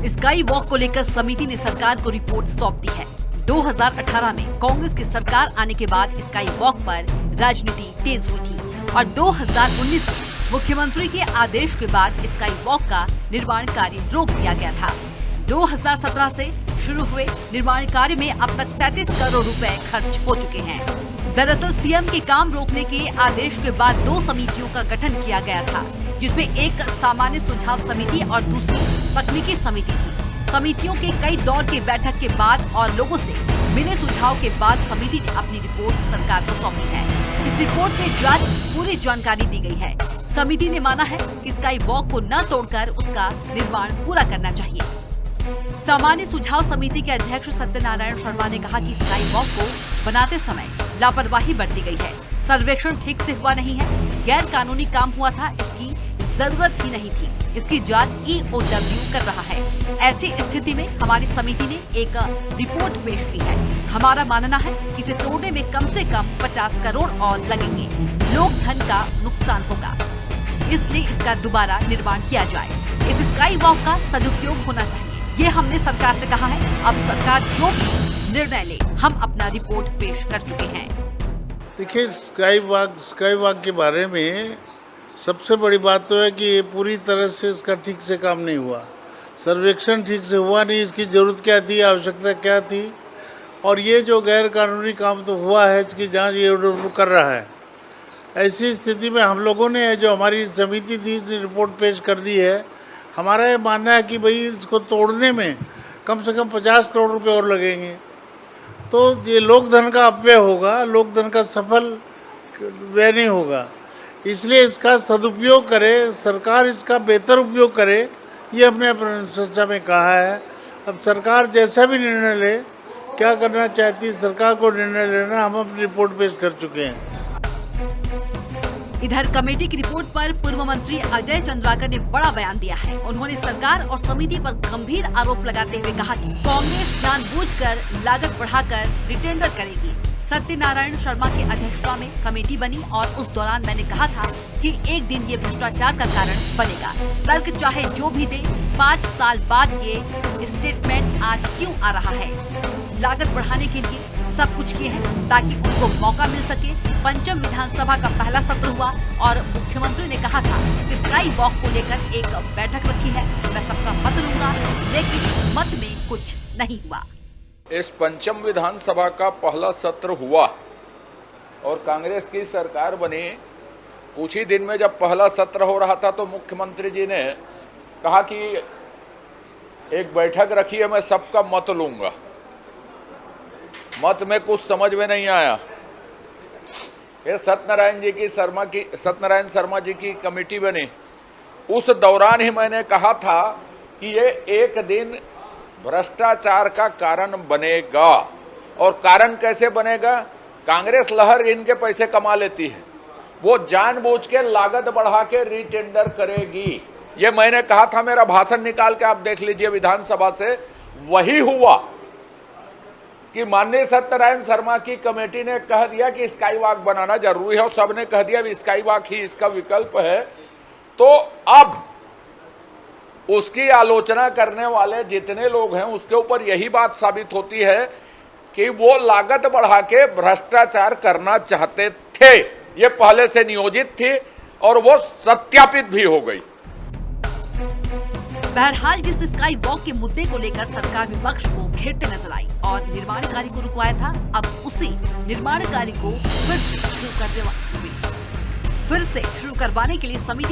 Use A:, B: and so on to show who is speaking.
A: Sky walk को लेकर समिति ने सरकार को रिपोर्ट सौंप दी है। 2018 में कांग्रेस की सरकार आने के बाद स्काई वॉक पर राजनीति तेज हुई थी और 2019 में मुख्यमंत्री के आदेश के बाद स्काई वॉक का निर्माण कार्य रोक दिया गया था। 2017 से शुरू हुए निर्माण कार्य में अब तक 37 करोड़ रुपए खर्च हो चुके हैं। दरअसल सीएम के काम रोकने के आदेश के बाद 2 समितियों का गठन किया गया था, जिसमें एक सामान्य सुझाव समिति और दूसरी तकनीकी समिति थी। समितियों के कई दौर की बैठक के बाद और लोगों से मिले सुझाव के बाद समिति ने अपनी रिपोर्ट सरकार को सौंपी है। इस रिपोर्ट में जांच पूरी जानकारी दी गई है। समिति ने माना है कि स्काई वॉक को न तोड़कर उसका निर्माण पूरा करना चाहिए। सामान्य सुझाव समिति के अध्यक्ष सत्यनारायण शर्मा ने कहा कि स्काई वॉक को बनाते समय लापरवाही बरती गई है। सर्वेक्षण ठीक से हुआ नहीं है, गैर कानूनी काम हुआ था, इसकी जरूरत ही नहीं थी। इसकी जांच EOW कर रहा है। ऐसी स्थिति में हमारी समिति ने एक रिपोर्ट पेश की है। हमारा मानना है कि इसे तोड़ने में कम से कम 50 करोड़ और लगेंगे। लोक धन का नुकसान होगा, इसलिए इसका दोबारा निर्माण किया जाए। इस स्काई वॉक का सदुपयोग होना चाहिए, ये हमने सरकार से कहा है। अब सरकार जो भी निर्णय ले, हम अपना रिपोर्ट पेश कर चुके हैं।
B: देखिए, स्काई वॉक के बारे में सबसे बड़ी बात तो है कि ये पूरी तरह से इसका ठीक से काम नहीं हुआ। सर्वेक्षण ठीक से हुआ नहीं, इसकी ज़रूरत क्या थी, आवश्यकता क्या थी, और ये जो गैर कानूनी काम तो हुआ है, इसकी जांच ये कर रहा है। ऐसी स्थिति में हम लोगों ने, जो हमारी समिति थी, इसने रिपोर्ट पेश कर दी है। हमारा ये मानना है कि भाई इसको तोड़ने में कम से कम 50 करोड़ रुपए और लगेंगे, तो ये लोक धन का अपव्यय होगा, लोक धन का सफल व्यय नहीं होगा। इसलिए इसका सदुपयोग करे, सरकार इसका बेहतर उपयोग करे, ये हमने अपने चर्चा में कहा है। अब सरकार जैसा भी निर्णय ले, क्या करना चाहती है सरकार को निर्णय लेना, हम अपनी रिपोर्ट पेश कर चुके हैं।
A: इधर कमेटी की रिपोर्ट पर पूर्व मंत्री अजय चंद्राकर ने बड़ा बयान दिया है। उन्होंने सरकार और समिति पर गंभीर आरोप लगाते हुए कहा कि कांग्रेस जानबूझकर लागत बढ़ाकर रिटेंडर करेगी। सत्यनारायण शर्मा की अध्यक्षता में कमेटी बनी और उस दौरान मैंने कहा था कि एक दिन ये भ्रष्टाचार का कारण बनेगा। तर्क चाहे जो भी दे, 5 साल बाद ये स्टेटमेंट आज क्यों आ रहा है? लागत बढ़ाने के लिए सब कुछ किए हैं ताकि उनको मौका मिल सके। पंचम विधानसभा का पहला सत्र हुआ और मुख्यमंत्री ने कहा था कि स्काई वॉक को लेकर एक बैठक रखी है, मैं सबका मत लूंगा, लेकिन मत में कुछ नहीं हुआ।
C: इस पंचम विधानसभा का पहला सत्र हुआ और कांग्रेस की सरकार बनी। कुछ ही दिन में जब पहला सत्र हो रहा था तो मुख्यमंत्री जी ने कहा कि एक बैठक रखी है, मैं सबका मत लूंगा। मत में कुछ समझ में नहीं आया। ये सत्यनारायण शर्मा जी की कमेटी बनी। उस दौरान ही मैंने कहा था कि ये एक दिन भ्रष्टाचार का कारण बनेगा। और कारण कैसे बनेगा? कांग्रेस लहर इनके पैसे कमा लेती है, वो जानबूझ के लागत बढ़ा के रिटेंडर करेगी। ये मैंने कहा था, मेरा भाषण निकाल के आप देख लीजिए विधानसभा से। वही हुआ कि माननीय सत्यनारायण शर्मा की कमेटी ने कह दिया कि स्काई वॉक बनाना जरूरी है और सबने कह दिया भी स्काई वॉक ही इसका विकल्प है। तो अब उसकी आलोचना करने वाले जितने लोग हैं उसके ऊपर यही बात साबित होती है कि वो लागत बढ़ा के भ्रष्टाचार करना चाहते थे। ये पहले से नियोजित थी और वो सत्यापित भी हो गई।
A: बहरहाल जिस स्काई वॉक के मुद्दे को लेकर सरकार विपक्ष को घेरते नजर आई और निर्माण कार्य को रुकवाया था, अब उसी निर्माण कार्य को फिर से शुरू करवाने के लिए समिति